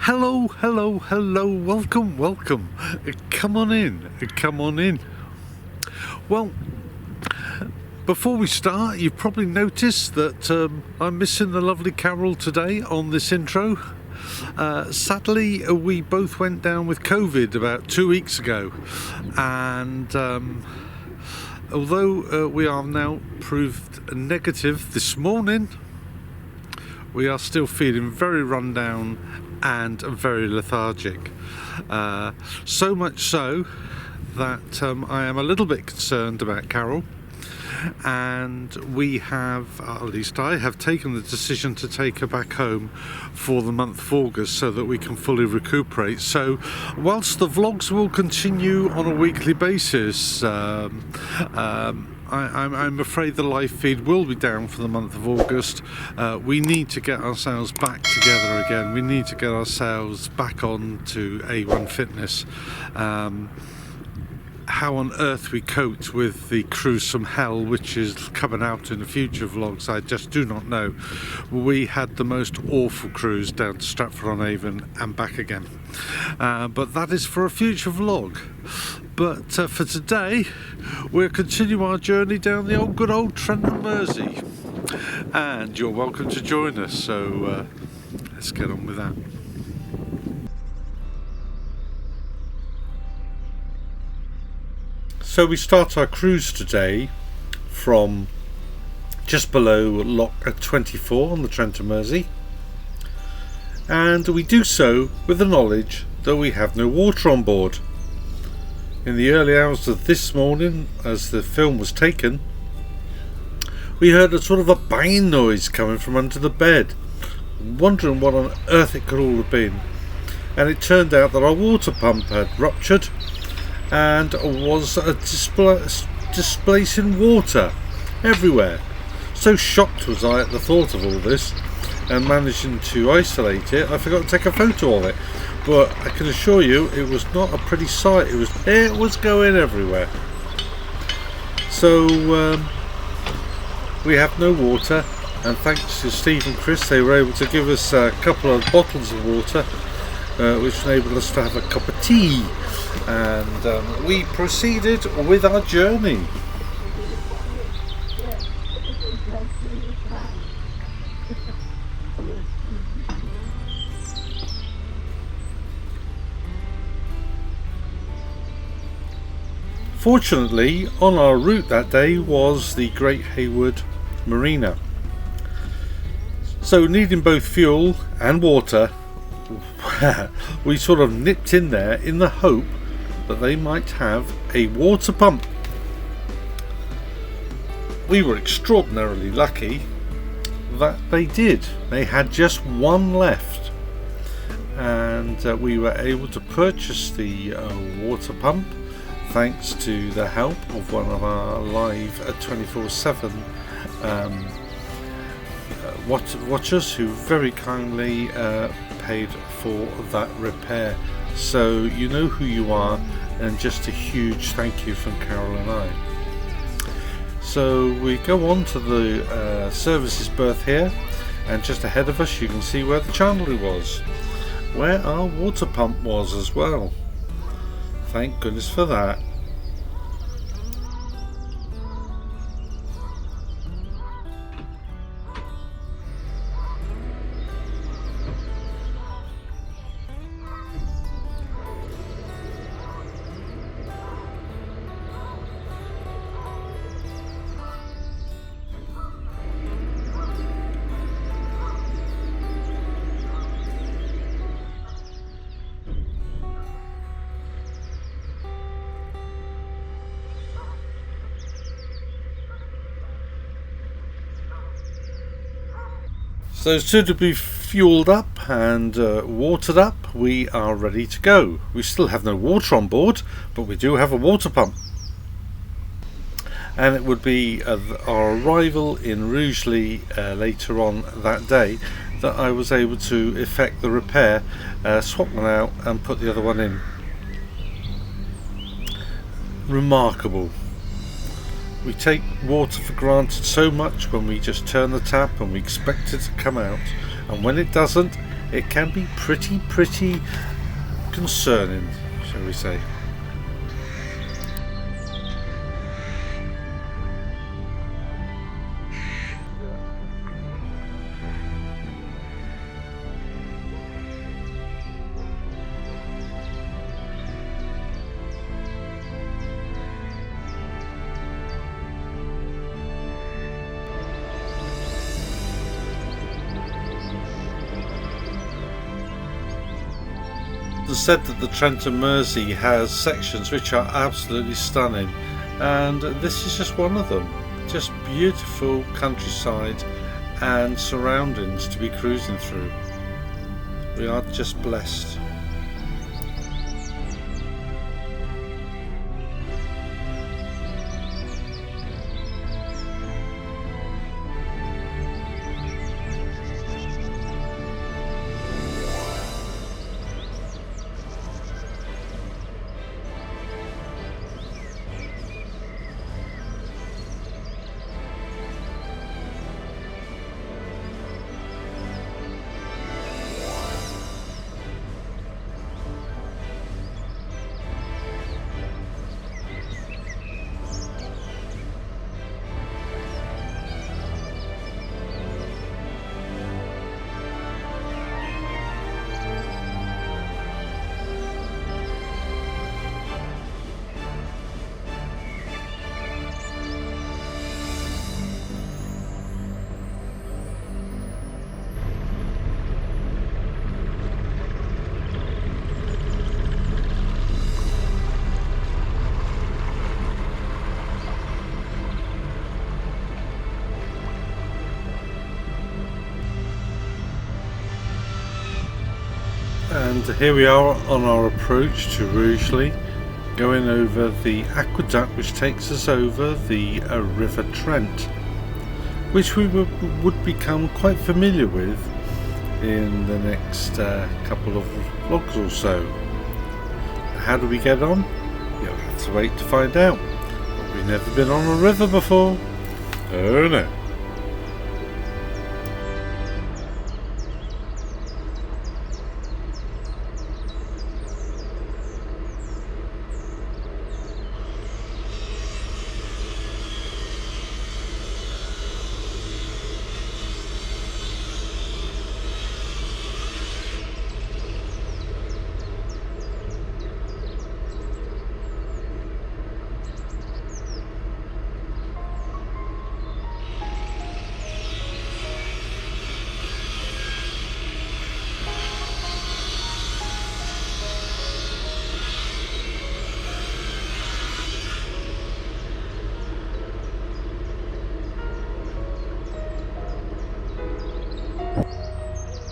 Hello, hello, hello, welcome, welcome. Come on in, come on in. Well, before we start, you've probably noticed that I'm missing the lovely Carol today on this intro. Sadly, we both went down with COVID about 2 weeks ago, and although we are now proved negative this morning, we are still feeling very run down and very lethargic. So much so that I am a little bit concerned about Carol, and we have, at least I have taken the decision to take her back home for the month of August so that we can fully recuperate. So whilst the vlogs will continue on a weekly basis, I'm afraid the live feed will be down for the month of August. We need to get ourselves back together again. We need to get ourselves back on to A1 Fitness. How on earth we coped with the cruise from hell, which is coming out in the future vlogs, I just do not know. We had the most awful cruise down to Stratford-on-Avon and back again. But that is for a future vlog. But for today, we'll continue our journey down the good old Trent and Mersey. And you're welcome to join us, so let's get on with that. So we start our cruise today from just below lock 24 on the Trent and Mersey, and we do so with the knowledge that we have no water on board. In the early hours of this morning, as the film was taken, we heard a sort of a banging noise coming from under the bed, wondering what on earth it could all have been, and it turned out that our water pump had ruptured and was displacing water everywhere. So shocked was I at the thought of all this and managing to isolate it, I forgot to take a photo of it. But I can assure you it was not a pretty sight. It was going everywhere. So we have no water, and thanks to Steve and Chris, they were able to give us a couple of bottles of water, which enabled us to have a cup of tea, and we proceeded with our journey. Fortunately, on our route that day was the Great Hayward Marina. So needing both fuel and water, we sort of nipped in there in the hope that they might have a water pump. We were extraordinarily lucky that they did. They had just one left, and we were able to purchase the water pump thanks to the help of one of our live 24/7 watchers, who very kindly paid for that repair. So you know who you are, and just a huge thank you from Carol and I. So we go on to the services berth here, and just ahead of us you can see where the chandlery was, where our water pump was as well. Thank goodness for that. So suitably fueled up and watered up, we are ready to go. We still have no water on board, but we do have a water pump. And it would be our arrival in Rugeley later on that day that I was able to effect the repair, swap one out and put the other one in. Remarkable. We take water for granted so much when we just turn the tap and we expect it to come out, and when it doesn't, it can be pretty concerning, shall we say. Said that the Trent and Mersey has sections which are absolutely stunning, and this is just one of them. Just beautiful countryside and surroundings to be cruising through. We are just blessed. And here we are on our approach to Rugeley, going over the aqueduct which takes us over the River Trent, which we would become quite familiar with in the next couple of vlogs or so. How do we get on? You'll have to wait to find out. We've never been on a river before. Oh no.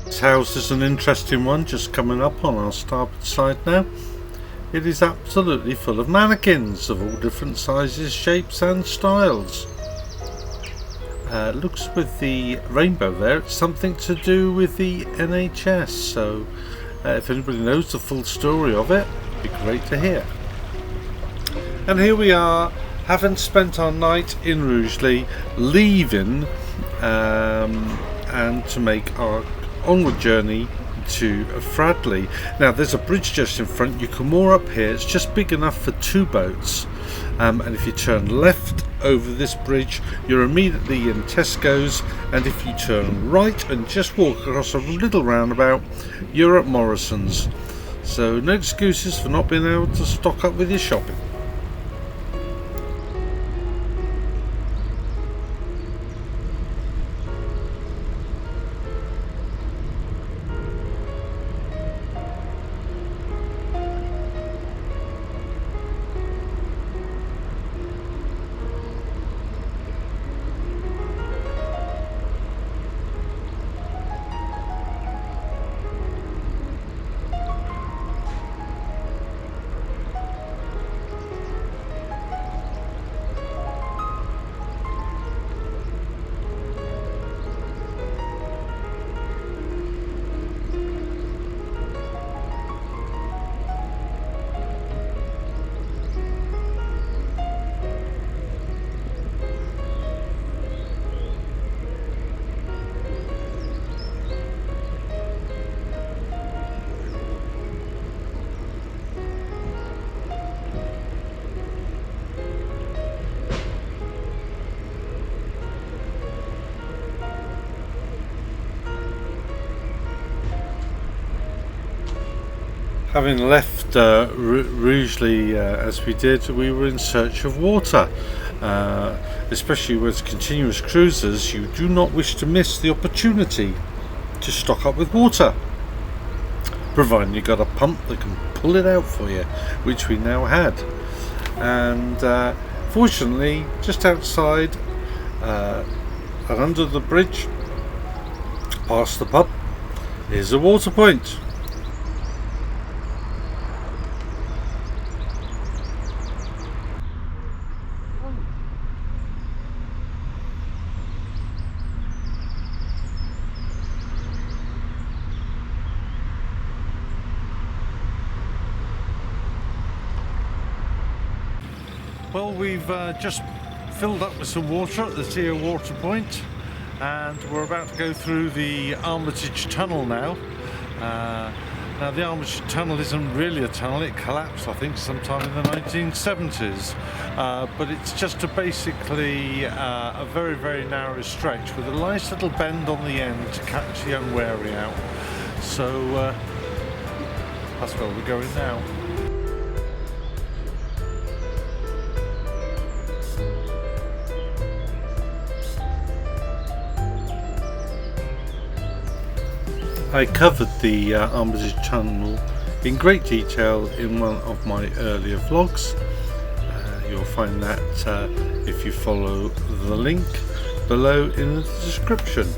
This house is an interesting one, just coming up on our starboard side now. It is absolutely full of mannequins of all different sizes, shapes and styles. Looks with the rainbow there, it's something to do with the NHS, so if anybody knows the full story of it, it'd be great to hear. And here we are, having spent our night in Rugeley, leaving and to make our onward journey to Fradley. Now there's a bridge just in front, you can moor up here, it's just big enough for 2 boats, and if you turn left over this bridge you're immediately in Tesco's, and if you turn right and just walk across a little roundabout you're at Morrison's. So no excuses for not being able to stock up with your shopping. Having left Rugeley as we did, we were in search of water. Especially with continuous cruises, you do not wish to miss the opportunity to stock up with water, providing you got a pump that can pull it out for you, which we now had. And fortunately, just outside and under the bridge, past the pub, is a water point. Well, we've just filled up with some water at the Teo water point, and we're about to go through the Armatage Tunnel now. Now the Armatage Tunnel isn't really a tunnel, it collapsed I think sometime in the 1970s, but it's just basically a very, very narrow stretch with a nice little bend on the end to catch the unwary out. So that's where we're going now. I covered the Armatage Tunnel in great detail in one of my earlier vlogs. You'll find that if you follow the link below in the description.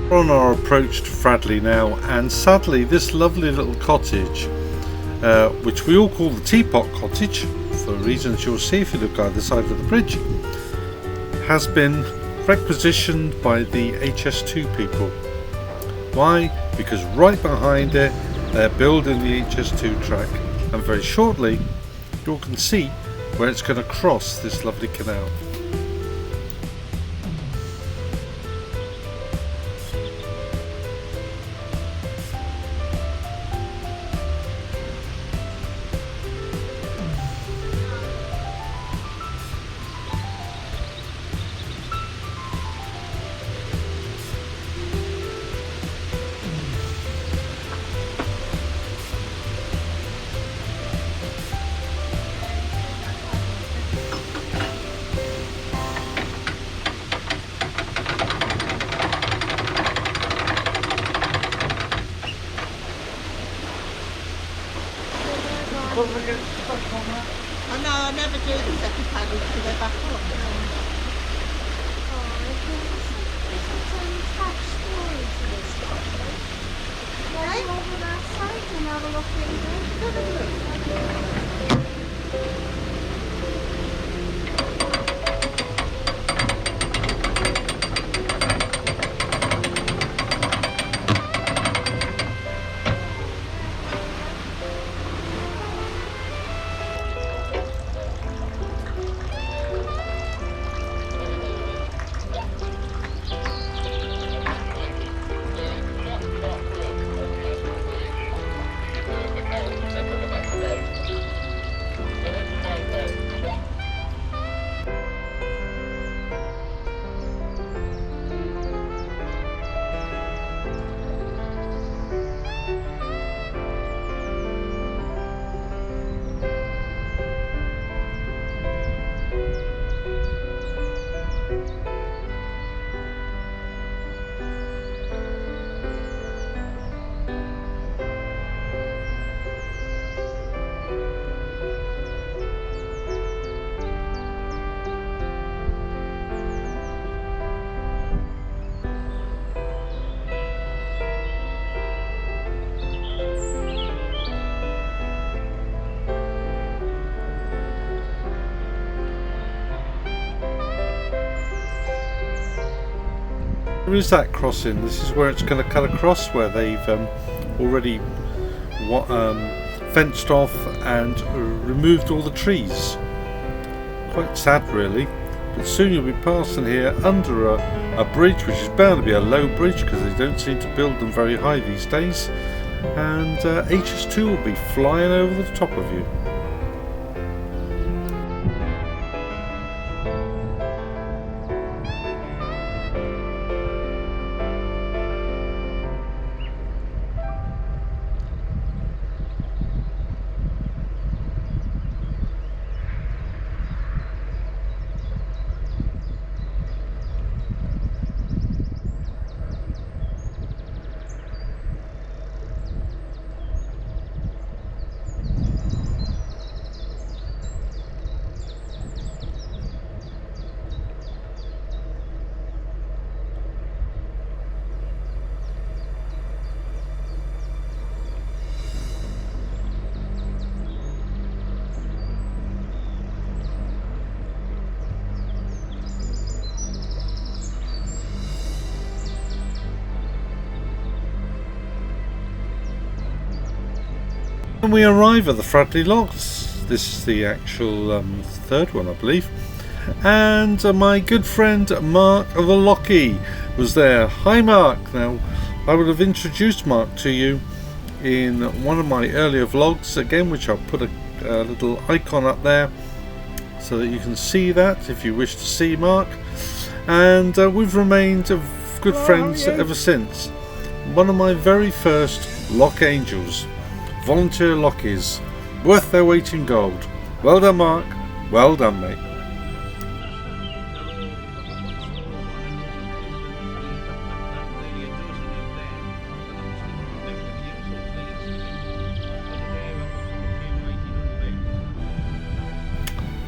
We're on our approach to Fradley now, and sadly this lovely little cottage, which we all call the Teapot Cottage for reasons you'll see if you look either side of the bridge, has been requisitioned by the HS2 people. Why? Because right behind it they're building the HS2 track, and very shortly you can see where it's going to cross this lovely canal. Oh no, I never do the second paddle until they're back on. Go over that side and have a look in there. There is that crossing. This is where it's going to cut across, where they've already fenced off and removed all the trees. Quite sad really, but soon you'll be passing here under a bridge, which is bound to be a low bridge because they don't seem to build them very high these days, and HS2 will be flying over the top of you. And we arrive at the Fradley Locks. This is the actual third one, I believe. And my good friend Mark of the Lockie was there. Hi Mark. Now, I would have introduced Mark to you in one of my earlier vlogs again, which I'll put a little icon up there so that you can see that if you wish to see Mark. And we've remained good friends ever since. One of my very first Lock Angels. Volunteer Lockies, worth their weight in gold. Well done Mark, well done mate.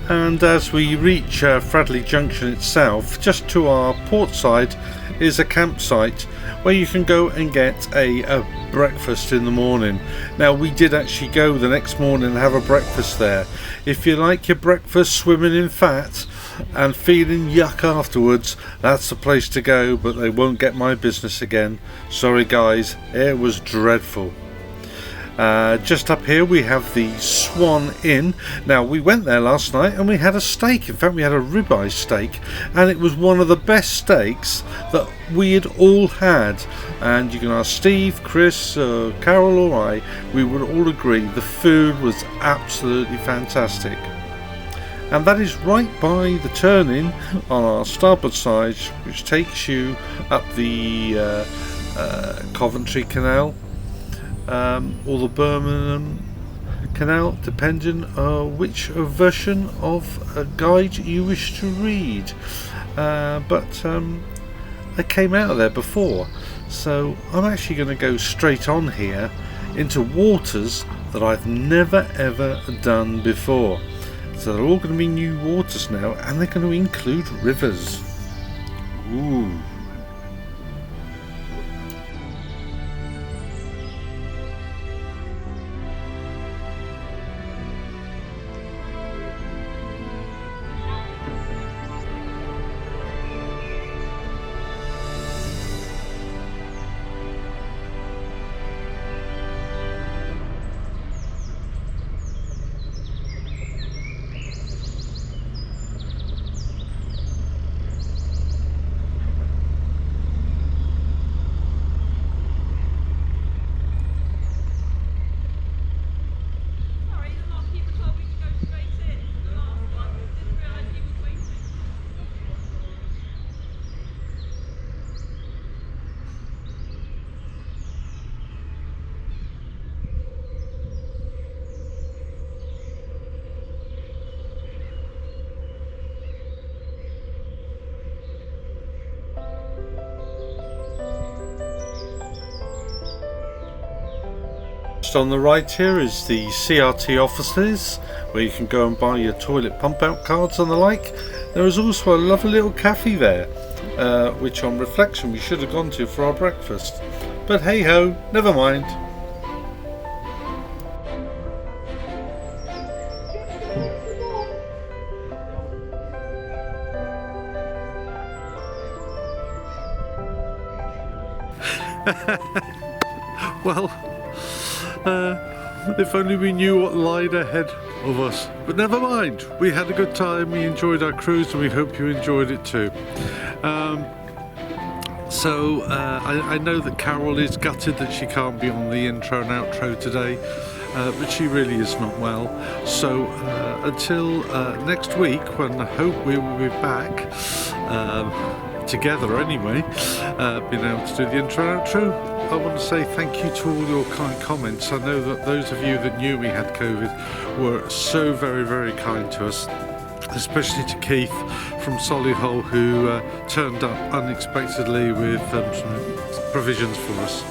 And as we reach Fradley Junction itself, just to our port side is a campsite where you can go and get a breakfast in the morning. Now we did actually go the next morning and have a breakfast there. If you like your breakfast swimming in fat and feeling yuck afterwards, that's the place to go, but they won't get my business again. Sorry guys, it was dreadful. Just up here we have the Swan Inn. Now we went there last night and we had a steak. In fact we had a ribeye steak, and it was one of the best steaks that we had all had. And you can ask Steve, Chris, Carol or I, we would all agree the food was absolutely fantastic. And that is right by the turning on our starboard side, which takes you up the Coventry Canal, or the Birmingham Canal, depending which version of a guide you wish to read. But I came out of there before, so I'm actually going to go straight on here into waters that I've never ever done before. So they're all going to be new waters now, and they're going to include rivers. Ooh. Just on the right here is the CRT offices, where you can go and buy your toilet pump out cards and the like. There is also a lovely little cafe there, which on reflection we should have gone to for our breakfast. But hey ho, never mind. Well, If only we knew what lied ahead of us. But never mind, we had a good time, we enjoyed our cruise, and we hope you enjoyed it too. I know that Carol is gutted that she can't be on the intro and outro today, but she really is not well. So until next week, when I hope we will be back together anyway, being able to do the intro and outro, I want to say thank you to all your kind comments. I know that those of you that knew we had COVID were so very, very kind to us, especially to Keith from Solihull, who turned up unexpectedly with some provisions for us.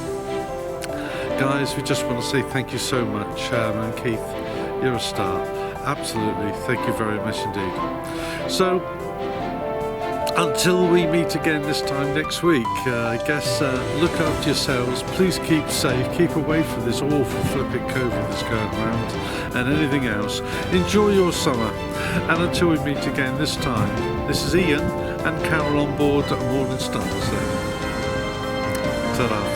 Guys, we just want to say thank you so much, and Keith, you're a star. Absolutely, thank you very much indeed. So, until we meet again this time next week, I guess look after yourselves, please keep safe, keep away from this awful flipping COVID that's going around, and anything else. Enjoy your summer, and until we meet again this time, this is Ian and Carol on board Morning Stars. Ta-da.